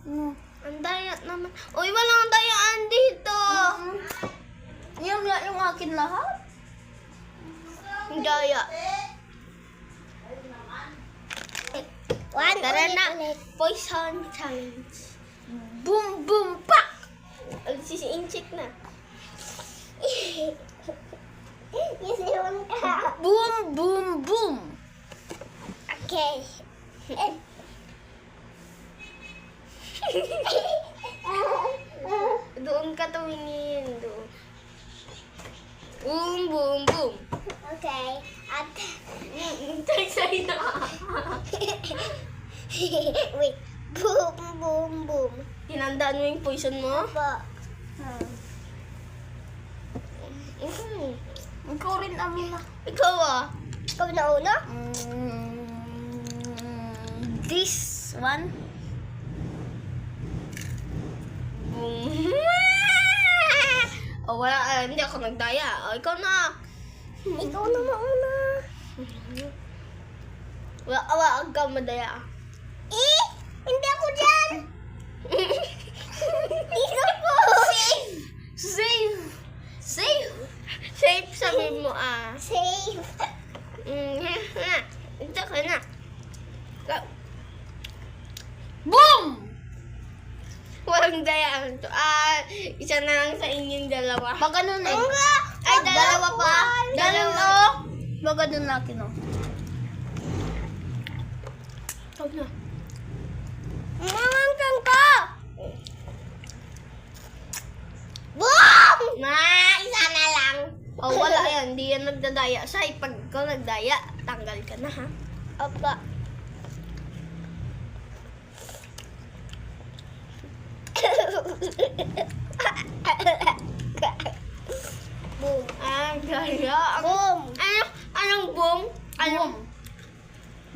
Ano? Ang daya naman. Uy, walang dayaan dito. Yan nga yung akin lahat. Ang daya. Tara na. Poison challenge. Boom, boom, pak! Sisiinchik na. Yun ka. Boom, boom, boom. Okay. Doon ka tumingin. Doon. Boom, boom, boom. Okay. At Tagsay na. wait. Boom, boom, boom. Tinandaan mo yung poison mo? Opo. Ikaw rin, Amina. Ikaw ah. Ikaw na una? This one? Boom. Oh, wala. Hindi ako nagdaya. Oh, ikaw na. Ikaw na mauna. Wala ka madaya. Eh! Hindi ako dyan! Ikaw po! Save! Save! Save sabi mo ah. Safe! Ito ka na. Go. Boom! Walang dayaan to. Isa na lang sa inyong dalawa. Baka nun eh. Ay, dalawa pa. Dalawa. Baka nun natin oh. Ikaw na. Mamangkan ka! Boom! Isa na lang. Oh, wala yan. Hindi yan nagdadaya. Say, pag ikaw nagdaya, tanggal ka na ha. Opa. Boom. Daya. Boom. Anong boom? Boom.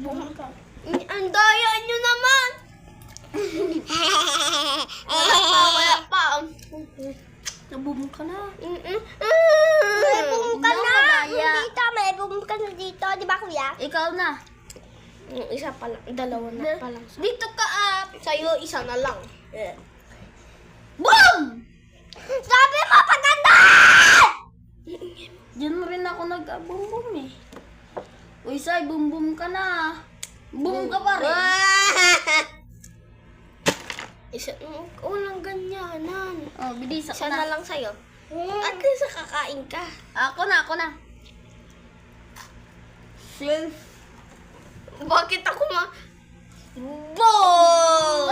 Boom ka. Ang daya nyo naman. Wala pa. Naboom ka na. May boom ka na. Dito, may boom ka na dito. Di ba, kuya? Ikaw na. Isa pa lang. Dalawa na pa lang. Dito ka up. Sa'yo, isa na lang. Boom! Sabi mo paganda! Diyan mo rin ako nag-boom-boom eh. Uy, Sai, boom-boom ka na. Boom ka pa rin. Isa, walang ganyanan. Oh, bilis Isa ako na na. lang sa'yo. At least kakain ka. Ako na. Safe. Bakit ako ma... Boom!